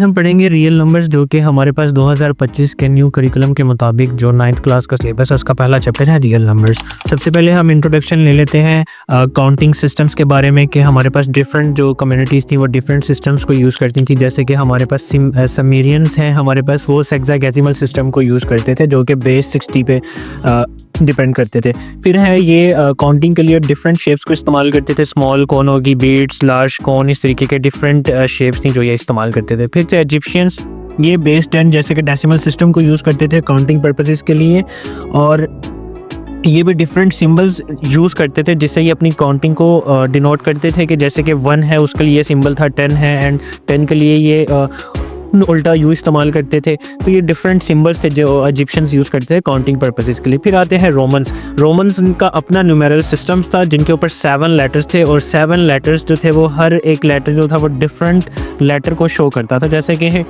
आज हम पढ़ेंगे रियल नंबर्स, जो कि हमारे पास 2025 के न्यू करिकुलम के मुताबिक जो 9th क्लास का सिलेबस है उसका पहला चैप्टर है रियल नंबर्स। सबसे पहले हम इंट्रोडक्शन ले लेते हैं काउंटिंग सिस्टम्स के बारे में कि हमारे पास डिफरेंट जो कम्युनिटीज़ थी वो डिफरेंट सिस्टम्स को यूज़ करती थी। जैसे कि हमारे पास समीरियंस हैं, हमारे पास वो हेक्साडेसिमल सिस्टम को यूज़ करते थे जो कि बेस 60 पे डिपेंड करते थे। फिर है ये काउंटिंग के लिए डिफरेंट शेप्स को इस्तेमाल करते थे, स्मॉल कौन होगी, बीट्स, लार्ज कौन, इस तरीके के डिफरेंट शेप्स थी जो ये इस्तेमाल करते थे। फिर थे इजिप्शियंस, ये बेस 10 जैसे कि डेसिमल सिस्टम को यूज़ करते थे काउंटिंग पर्पसेस के लिए, और ये भी डिफरेंट सिंबल्स यूज़ करते थे जिससे ये अपनी काउंटिंग को डिनोट करते थे कि जैसे कि 1 है उसके लिए ये सिंबल था 10 है, एंड 10 के लिए ये उल्टा यू इस्तेमाल करते थे। तो ये डिफरेंट सिंबल्स थे जो इजिप्शियंस यूज़ करते थे काउंटिंग पर्पसेस के लिए। फिर आते हैं रोमन्स का अपना न्यूमेरल सिस्टम्स था जिनके ऊपर 7 लेटर्स थे, और 7 लेटर्स जो थे वो हर एक लेटर जो था वो डिफरेंट लेटर को शो करता था। जैसे कि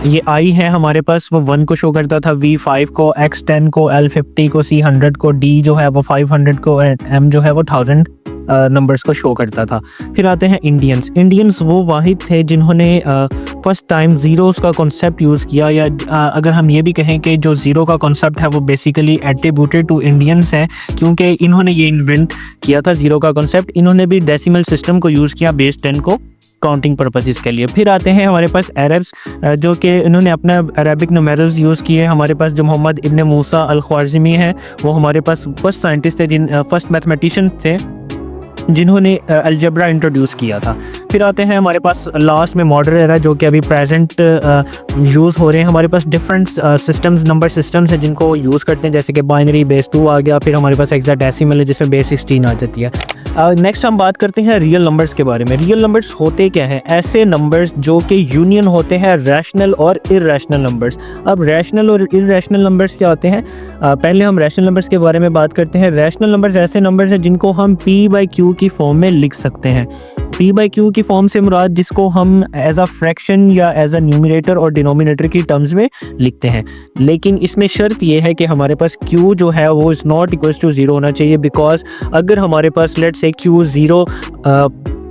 ये आई है हमारे पास, वो 1 को शो करता था, V 5 को, X 10 को, L 50 को, C 100 को, D जो है वो 500 को, M जो है वो 1000 नंबर्स को शो करता था। फिर आते हैं इंडियंस वो वाहिद थे जिन्होंने फर्स्ट टाइम ज़ीरोस का कॉन्सेप्ट यूज़ किया, या अगर हम ये भी कहें कि जो ज़ीरो का कॉन्सेप्ट है वो बेसिकली एट्रीब्यूटेड टू इंडियंस है, क्योंकि इन्होंने ये इन्वेंट किया था ज़ीरो का कॉन्सेप्ट। इन्होंने भी डेसिमल सिस्टम को यूज़ किया बेस 10 को काउंटिंग पर्पसेस के लिए। फिर आते हैं हमारे पास अरब्स, जो कि इन्होंने अपना अरबिक न्यूमेरल्स यूज़ किए। हमारे पास जो मोहम्मद इब्न मूसा अल ख्वारिज़मी है वो हमारे पास फर्स्ट साइंटिस्ट थे, फर्स्ट मैथमेटिशियन थे जिन्होंने अलजेब्रा इंट्रोड्यूस किया था। फिर आते हैं हमारे पास लास्ट में मॉडर्न एरा, जो कि अभी प्रेजेंट यूज़ हो रहे हैं। हमारे पास डिफरेंट सिस्टम्स, नंबर सिस्टम्स हैं जिनको यूज़ करते हैं, जैसे कि बाइनरी, बेस 2 आ गया। फिर हमारे पास हेक्साडेसिमल है जिसमें बेस 16 आ जाती है। नेक्स्ट हम बात करते हैं रियल नंबर्स के बारे में। रियल नंबर्स होते क्या हैं? ऐसे नंबर्स जो कि यूनियन होते हैं रैशनल और इर्रेशनल नंबर्स। अब रैशनल और इर्रेशनल नंबर्स क्या होते हैं? पहले हम रैशनल नंबर्स के बारे में बात करते हैं। रैशनल नंबर्स ऐसे नंबर्स हैं जिनको हम P/Q की फॉर्म में लिख सकते हैं। P/Q की फॉर्म से मुराद जिसको हम एज अ फ्रैक्शन या एज अ न्यूमरेटर और डिनोमिनेटर की टर्म्स में लिखते हैं। लेकिन इसमें शर्त ये है कि हमारे पास Q जो है वो इज़ नॉट इक्वल्स टू 0 होना चाहिए, बिकॉज अगर हमारे पास लेट्स से Q 0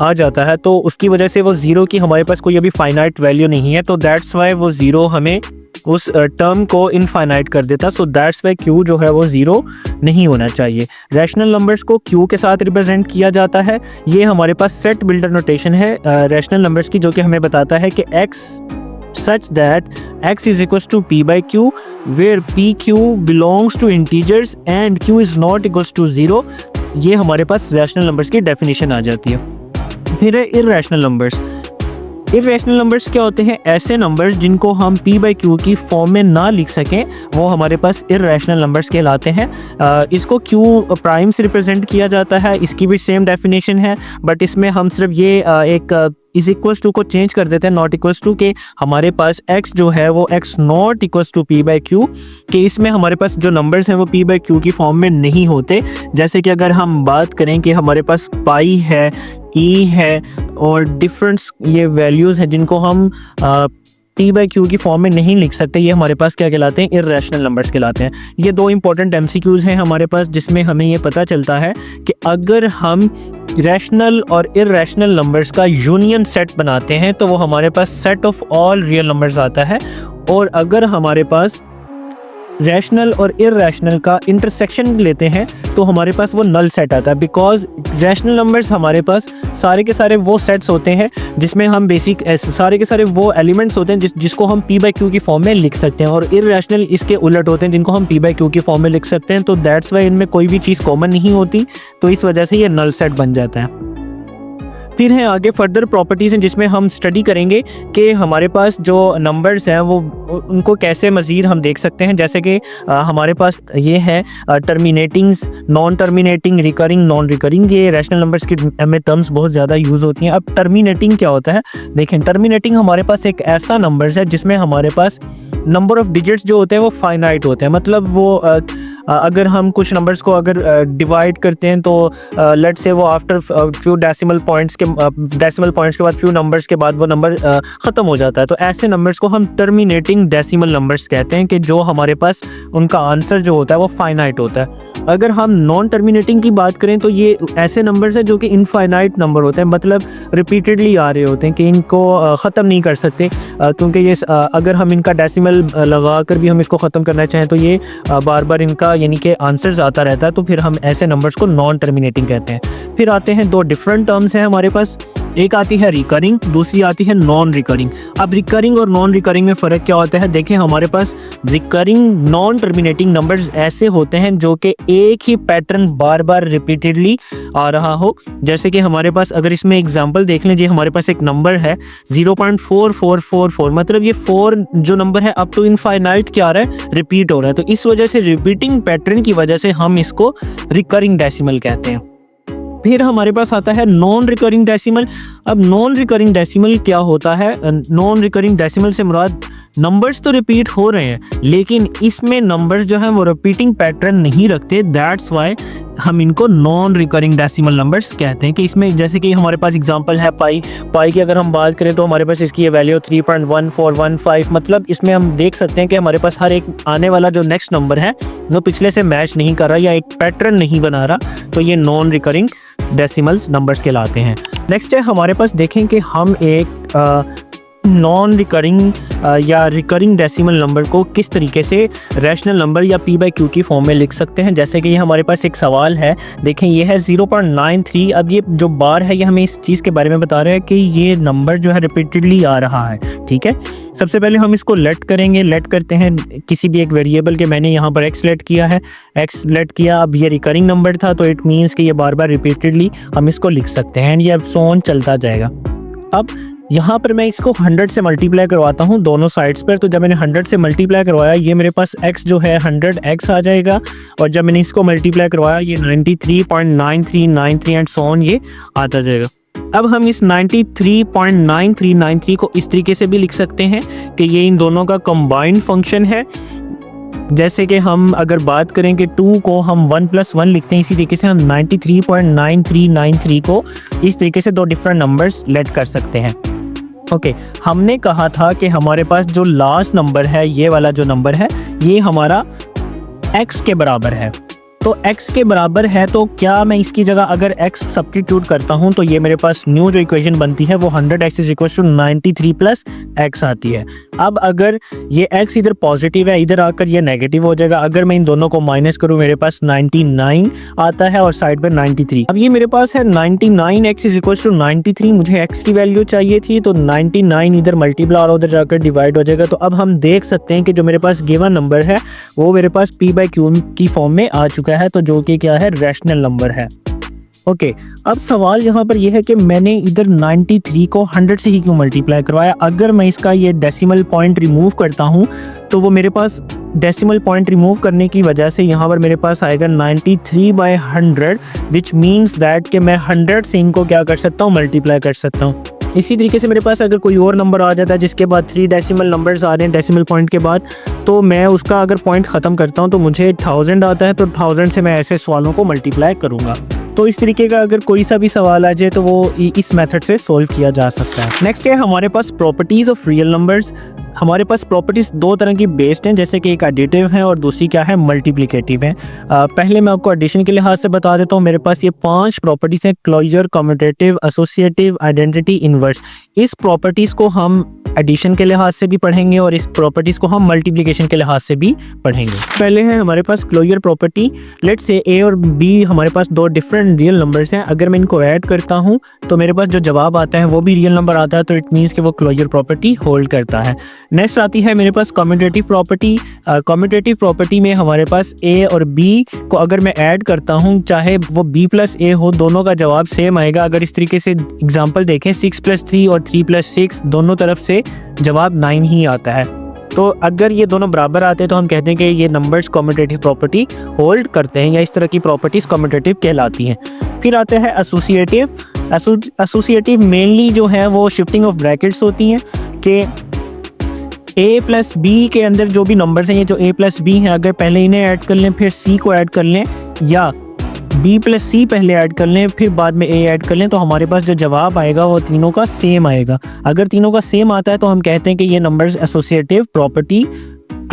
आ जाता है तो उसकी वजह से वो 0 की हमारे पास कोई अभी फाइनाइट वैल्यू नहीं है, तो दैट्स वाई वो 0 हमें उस टर्म को इनफाइनाइट कर देता। सो दैट्स वाई Q जो है वो 0 नहीं होना चाहिए। रैशनल नंबर्स को Q के साथ रिप्रेजेंट किया जाता है। ये हमारे पास सेट बिल्डर नोटेशन है रैशनल नंबर्स की, जो कि हमें बताता है कि x such that x is equals to P/Q where PQ belongs to integers and Q is not equals to 0। ये हमारे पास रैशनल नंबर्स की डेफिनेशन आ जाती है। फिर है इर्रेशनल नंबर्स। इर्रेशनल नंबर्स क्या होते हैं? ऐसे नंबर्स जिनको हम P/Q की फॉर्म में ना लिख सकें वो हमारे पास इर्रेशनल नंबर्स कहलाते हैं। इसको Q प्राइम से रिप्रेजेंट किया जाता है, इसकी भी सेम डेफिनेशन है, बट इसमें हम सिर्फ ये एक इज इक्वल्स टू को चेंज कर देते हैं, नॉट इक्वल्स टू के हमारे पास x जो है वो x not equals to P/Q के इसमें हमारे पास जो नंबर्स हैं वो P/Q की फॉर्म में नहीं होते। जैसे कि अगर हम बात करें कि हमारे पास पाई है, ई है और डिफरेंट ये वैल्यूज़ हैं जिनको हम P/Q की फॉर्म में नहीं लिख सकते, ये हमारे पास क्या कहलाते हैं? इर्रेशनल नंबर्स कहलाते हैं। ये 2 इंपॉर्टेंट MCQs हैं हमारे पास जिसमें हमें ये पता चलता है कि अगर हम रैशनल और इर्रेशनल नंबर्स का यूनियन सेट बनाते हैं तो वो हमारे पास set of all real numbers आता है, और अगर हमारे पास रैशनल और इर्रेशनल का इंटरसेक्शन लेते हैं तो हमारे पास वो नल सेट आता है। बिकॉज रैशनल नंबर्स हमारे पास सारे के सारे वो सेट्स होते हैं जिसमें हम बेसिक सारे के सारे वो एलिमेंट्स होते हैं जिसको हम P/Q की फॉर्म में लिख सकते हैं, और इर्रेशनल इसके उलट होते हैं जिनको हम P/Q की फॉर्म में लिख सकते हैं। तो दैट्स वाई इनमें कोई भी चीज़ कॉमन नहीं होती, तो इस वजह से ये नल सेट बन जाता है। फिर हैं आगे फर्दर प्रॉपर्टीज़ हैं जिसमें हम स्टडी करेंगे कि हमारे पास जो नंबर्स हैं वो उनको कैसे मज़ीद हम देख सकते हैं। जैसे कि हमारे पास ये है terminatings, non terminating, recurring, non recurring, ये रैशनल नंबर्स की में टर्म्स बहुत ज़्यादा यूज़ होती हैं। अब टर्मिनेटिंग क्या होता है? देखें, टर्मिनेटिंग हमारे पास एक ऐसा नंबर्स है जिसमें हमारे पास नंबर ऑफ़ डिजिट्स जो होते हैं वो फाइनाइट होते हैं, मतलब वो अगर हम कुछ नंबर्स को अगर डिवाइड करते हैं तो लेट्स से वो आफ्टर फ्यू डेसिमल पॉइंट्स के बाद फ्यू नंबर्स के बाद वो नंबर ख़त्म हो जाता है। तो ऐसे नंबर्स को हम टर्मिनेटिंग डेसिमल नंबर्स कहते हैं कि जो हमारे पास उनका आंसर जो होता है वो फाइनाइट होता है। अगर हम नॉन टर्मिनेटिंग की बात करें तो ये ऐसे नंबर्स हैं जो कि इनफाइनाइट नंबर होते हैं, मतलब रिपीटेडली आ रहे होते हैं कि इनको ख़त्म नहीं कर सकते, क्योंकि ये अगर हम इनका डेसिमल लगा कर भी हम इसको ख़त्म करना चाहें तो ये बार बार इनका यानी कि आंसर्स आता रहता है, तो फिर हम ऐसे नंबर्स को नॉन टर्मिनेटिंग कहते हैं। फिर आते हैं दो डिफरेंट टर्म्स हैं हमारे पास, एक आती है रिकरिंग, दूसरी आती है नॉन रिकरिंग। अब रिकरिंग और नॉन रिकरिंग में फ़र्क क्या होता है? देखें, हमारे पास रिकरिंग नॉन टर्मिनेटिंग नंबर्स ऐसे होते हैं जो कि एक ही पैटर्न बार बार रिपीटेडली आ रहा हो। जैसे कि हमारे पास अगर इसमें एग्जांपल देख लें, जी हमारे पास एक नंबर है 0.4444, मतलब ये 4 जो नंबर है अप टू इनफाइनाइट क्या आ रहा है, रिपीट हो रहा है। तो इस वजह से रिपीटिंग पैटर्न की वजह से हम इसको रिकरिंग डेसिमल कहते हैं। फिर हमारे पास आता है नॉन रिकरिंग डेसिमल। अब नॉन रिकरिंग डेसिमल क्या होता है? नॉन रिकरिंग डेसिमल से मुराद नंबर्स तो रिपीट हो रहे हैं लेकिन इसमें नंबर्स जो हैं वो रिपीटिंग पैटर्न नहीं रखते, दैट्स वाई हम इनको नॉन रिकरिंग डेसिमल नंबर्स कहते हैं। कि इसमें जैसे कि हमारे पास एग्जांपल है पाई की अगर हम बात करें तो हमारे पास इसकी वैल्यू 3.1415, मतलब इसमें हम देख सकते हैं कि हमारे पास हर एक आने वाला जो नेक्स्ट नंबर है जो पिछले से मैच नहीं कर रहा या एक पैटर्न नहीं बना रहा, तो ये नॉन रिकरिंग डेसिमल्स नंबर्स कहलाते हैं। नेक्स्ट है हमारे पास, देखें कि हम एक नॉन रिकरिंग या रिकरिंग डेसिमल नंबर को किस तरीके से रैशनल नंबर या p/q की फॉर्म में लिख सकते हैं। जैसे कि ये हमारे पास एक सवाल है, देखें ये है 0.93। अब ये जो बार है ये हमें इस चीज़ के बारे में बता रहा है कि ये नंबर जो है रिपीटेडली आ रहा है, ठीक है। सबसे पहले हम इसको लेट करेंगे, लेट करते हैं किसी भी एक वेरिएबल के, मैंने यहाँ पर x लेट किया है, x लेट किया। अब ये रिकरिंग नंबर था तो इट मीन्स कि ये बार बार रिपीटेडली हम इसको लिख सकते हैं एंड ये अब सोन चलता जाएगा। अब यहाँ पर मैं इसको 100 से मल्टीप्लाई करवाता हूँ दोनों साइड्स पर। तो जब मैंने 100 से मल्टीप्लाई करवाया ये मेरे पास x जो है 100x आ जाएगा, और जब मैंने इसको मल्टीप्लाई करवाया ये 93.9393 एंड सो ऑन ये आता जाएगा। अब हम इस 93.9393 को इस तरीके से भी लिख सकते हैं कि ये इन दोनों का कंबाइंड फंक्शन है। जैसे कि हम अगर बात करें कि 2 को हम 1 + 1 लिखते हैं, इसी तरीके से हम 93.9393 को इस तरीके से दो डिफरेंट नंबर्स लेट कर सकते हैं। ओके, हमने कहा था कि हमारे पास जो लास्ट नंबर है, ये वाला जो नंबर है, ये हमारा x के बराबर है। तो x के बराबर है तो क्या मैं इसकी जगह अगर x सब्स्टिट्यूट करता हूं तो ये मेरे पास न्यू जो इक्वेशन बनती है वो 100x = 93 + x आती है। अब अगर ये x इधर पॉजिटिव है, इधर आकर ये नेगेटिव हो जाएगा। अगर मैं इन दोनों को माइनस करूं मेरे पास 99 आता है और साइड पर 93। अब ये मेरे पास है 99x = 93, मुझे x की वैल्यू चाहिए थी तो 99 इधर मल्टीप्लाई और उधर जाकर डिवाइड हो जाएगा। तो अब हम देख सकते हैं कि जो मेरे पास गिवन नंबर है वो मेरे पास p/q की फॉर्म में आ चुका है, तो जो कि क्या है, रैशनल नंबर है। ओके, अब सवाल यहाँ पर यह है कि मैंने इधर 93 को 100 से ही क्यों मल्टीप्लाई करवाया। अगर मैं इसका ये डेसिमल पॉइंट रिमूव करता हूँ तो वो मेरे पास डेसिमल पॉइंट रिमूव करने की वजह से यहाँ पर मेरे पास आएगा 93/100, विच मीन्स दैट कि मैं 100 से इनको क्या कर सकता हूँ, मल्टीप्लाई कर सकता हूँ। इसी तरीके से मेरे पास अगर कोई और नंबर आ जाता है जिसके बाद 3 डेसिमल नंबर्स आ रहे हैं डेसिमल पॉइंट के बाद, तो मैं उसका अगर पॉइंट ख़त्म करता हूँ तो मुझे 1000 आता है, तो 1000 से मैं ऐसे सवालों को मल्टीप्लाई करूँगा। तो इस तरीके का अगर कोई सा भी सवाल आ जाए तो वो इस मेथड से सोल्व किया जा सकता है। नेक्स्ट है हमारे पास प्रॉपर्टीज़ ऑफ रियल नंबर्स। हमारे पास प्रॉपर्टीज़ दो तरह की बेस्ड हैं, जैसे कि एक एडिटिव है और दूसरी क्या है, मल्टीप्लिकेटिव है। पहले मैं आपको एडिशन के लिहाज से बता देता हूँ। मेरे पास ये 5 प्रॉपर्टीज़ हैं, closure, commutative, associative, identity, inverse. इस प्रॉपर्टीज़ को हम एडिशन के लिहाज से भी पढ़ेंगे और इस प्रॉपर्टीज़ को हम मल्टीप्लिकेशन के लिहाज से भी पढ़ेंगे। पहले है हमारे पास closure property. Let's say a और b हमारे पास दो डिफरेंट रियल नंबर्स हैं। अगर मैं इनको ऐड करता हूं तो मेरे पास जो जवाब आता है वो भी रियल नंबर आता है, तो इट मीन्स कि वो क्लोजर प्रॉपर्टी होल्ड करता है। नेक्स्ट आती है मेरे पास कम्यूटेटिव प्रॉपर्टी। कम्यूटेटिव प्रॉपर्टी में हमारे पास a और b को अगर मैं ऐड करता हूँ, चाहे वो b + a हो, दोनों का जवाब सेम आएगा। अगर इस तरीके से एग्जाम्पल देखें, 6 + 3 और 3 + 6 दोनों तरफ से जवाब 9 ही आता है। तो अगर ये दोनों बराबर आते हैं तो हम कहते हैं कि ये नंबर्स कम्यूटेटिव प्रॉपर्टी होल्ड करते हैं, या इस तरह की प्रॉपर्टीज कम्यूटेटिव कहलाती हैं। फिर आते हैं एसोसिएटिव। एसोसिएटिव मेनली जो है वो शिफ्टिंग ऑफ ब्रैकेट्स होती हैं कि a प्लस बी के अंदर जो भी नंबर्स हैं, ये जो a प्लस बी हैं, अगर पहले इन्हें ऐड कर लें फिर c को ऐड कर लें, या b प्लस c पहले ऐड कर लें फिर बाद में a ऐड कर लें, तो हमारे पास जो जवाब आएगा वो तीनों का सेम आएगा। अगर तीनों का सेम आता है तो हम कहते हैं कि ये नंबर्स एसोसिएटिव प्रॉपर्टी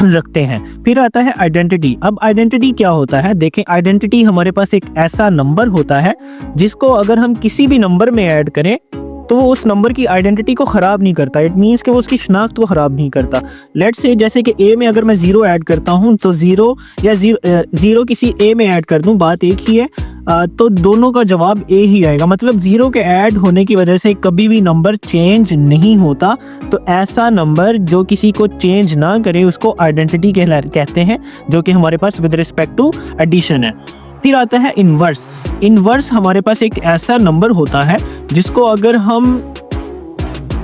रखते हैं। फिर आता है आइडेंटिटी। अब आइडेंटिटी क्या होता है, देखें, आइडेंटिटी हमारे पास एक ऐसा नंबर होता है जिसको अगर हम किसी भी नंबर में ऐड करें तो वो उस नंबर की आइडेंटिटी को ख़राब नहीं करता। इट मीन्स कि वो उसकी शनाख्त को ख़राब नहीं करता। लेट्स से जैसे कि ए में अगर मैं ज़ीरो ऐड करता हूँ तो ज़ीरो किसी ए में ऐड कर दूँ, बात एक ही है, तो दोनों का जवाब ए ही आएगा। मतलब ज़ीरो के ऐड होने की वजह से कभी भी नंबर चेंज नहीं होता। तो ऐसा नंबर जो किसी को चेंज ना करे उसको आइडेंटिटी कहते हैं, जो कि हमारे पास विद रिस्पेक्ट टू एडिशन है। फिर आता है इन्वर्स। इन्वर्स हमारे पास एक ऐसा नंबर होता है जिसको अगर हम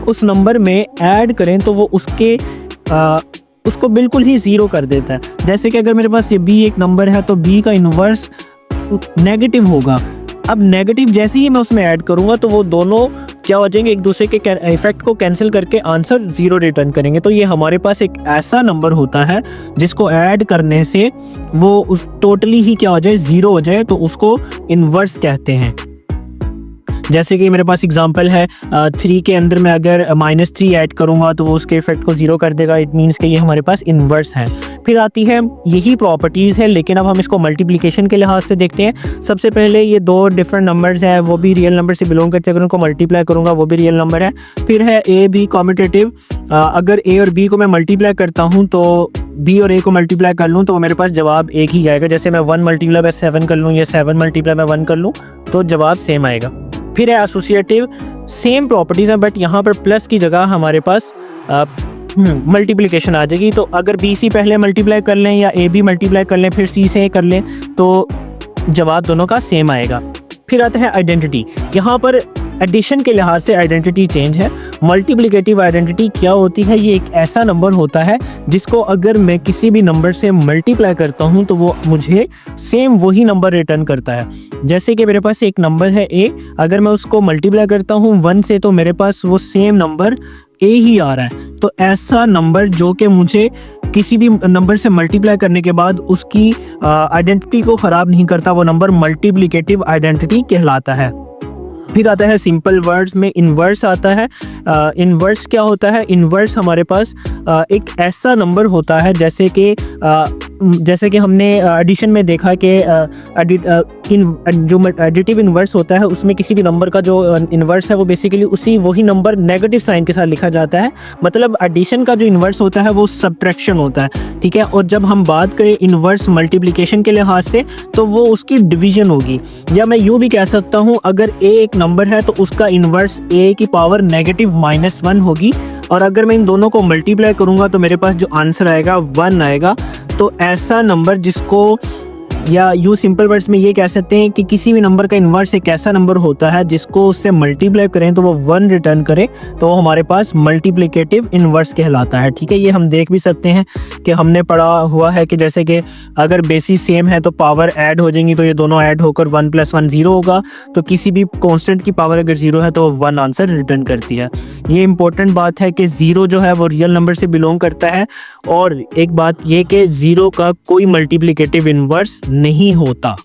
उस नंबर में ऐड करें तो वो उसको बिल्कुल ही ज़ीरो कर देता है। जैसे कि अगर मेरे पास ये b एक नंबर है तो b का इन्वर्स नेगेटिव होगा। अब नेगेटिव जैसे ही मैं उसमें ऐड करूंगा तो वो दोनों क्या हो जाएंगे, एक दूसरे के इफेक्ट को कैंसिल करके आंसर ज़ीरो रिटर्न करेंगे। तो ये हमारे पास एक ऐसा नंबर होता है जिसको ऐड करने से वो उस टोटली ही क्या हो जाए, ज़ीरो हो जाए, तो उसको इन्वर्स कहते हैं। जैसे कि मेरे पास एग्जांपल है 3 के अंदर मैं अगर -3 ऐड करूंगा तो वो उसके इफेक्ट को ज़ीरो कर देगा। इट मीन्स कि ये हमारे पास इन्वर्स है। फिर आती है, यही प्रॉपर्टीज़ है लेकिन अब हम इसको मल्टीप्लिकेशन के लिहाज से देखते हैं। सबसे पहले ये दो डिफरेंट नंबर्स हैं, वो भी रियल नंबर से बिलोंग करते हैं, अगर उनको मल्टीप्लाई करूँगा वो भी रियल नंबर है। फिर है ए बी कॉम्यूटेटिव। अगर ए और बी को मैं मल्टीप्लाई करता हूँ तो बी और ए को मल्टीप्लाई कर लूँ तो मेरे पास जवाब एक ही आएगा। जैसे मैं 1 मल्टीप्लाई बाय 7 कर लूँ या 7 मल्टीप्लाई बाय 1 कर लूँ तो जवाब सेम आएगा। फिर है एसोसिएटिव। सेम प्रॉपर्टीज़ हैं बट यहाँ पर प्लस की जगह हमारे पास मल्टीप्लिकेशन आ जाएगी। तो अगर बी सी पहले मल्टीप्लाई कर लें या ए बी मल्टीप्लाई कर लें फिर सी से ए कर लें तो जवाब दोनों का सेम आएगा। फिर आता है आइडेंटिटी। यहाँ पर एडिशन के लिहाज से आइडेंटिटी चेंज है। मल्टीप्लिकेटिव आइडेंटिटी क्या होती है, ये एक ऐसा नंबर होता है जिसको अगर मैं किसी भी नंबर से मल्टीप्लाई करता हूँ तो वो मुझे सेम वही नंबर रिटर्न करता है। जैसे कि मेरे पास एक नंबर है a, अगर मैं उसको मल्टीप्लाई करता हूँ 1 से तो मेरे पास वो सेम नंबर a ही आ रहा है। तो ऐसा नंबर जो कि मुझे किसी भी नंबर से मल्टीप्लाई करने के बाद उसकी आइडेंटिटी को ख़राब नहीं करता, वो नंबर मल्टीप्लिकेटिव आइडेंटिटी कहलाता है। फिर आता है सिंपल वर्ड्स में इन्वर्स आता है। इन्वर्स क्या होता है, इन्वर्स हमारे पास एक ऐसा नंबर होता है जैसे कि हमने एडिशन में देखा कि जो एडिटिव इन्वर्स होता है उसमें किसी भी नंबर का जो इन्वर्स है वो बेसिकली वही नंबर नेगेटिव साइन के साथ लिखा जाता है। मतलब एडिशन का जो इन्वर्स होता है वो सब्ट्रैक्शन होता है, ठीक है। और जब हम बात करें इन्वर्स मल्टीप्लिकेशन के लिहाज से तो वो उसकी डिवीजन होगी। या मैं यूँ भी कह सकता हूँ, अगर a एक नंबर है तो उसका इन्वर्स a की पावर -1 होगी, और अगर मैं इन दोनों को मल्टीप्लाई करूंगा तो मेरे पास जो आंसर आएगा 1 आएगा। तो ऐसा नंबर जिसको, या यू सिंपल वर्ड्स में ये कह सकते हैं कि किसी भी नंबर का इन्वर्स एक ऐसा नंबर होता है जिसको उससे मल्टीप्लाई करें तो वो 1 रिटर्न करे, तो वो हमारे पास मल्टीप्लिकेटिव इन्वर्स कहलाता है, ठीक है। ये हम देख भी सकते हैं कि हमने पढ़ा हुआ है कि जैसे कि अगर बेसिस सेम है तो पावर ऐड हो जाएंगी, तो ये दोनों ऐड होकर 1 + 1 0 होगा। तो किसी भी कांस्टेंट की पावर अगर 0 है तो 1 आंसर रिटर्न करती है। ये इंपॉर्टेंट बात है कि 0 जो है वो रियल नंबर से बिलोंग करता है, और एक बात ये कि 0 का कोई मल्टीप्लिकेटिव इन्वर्स नहीं होता।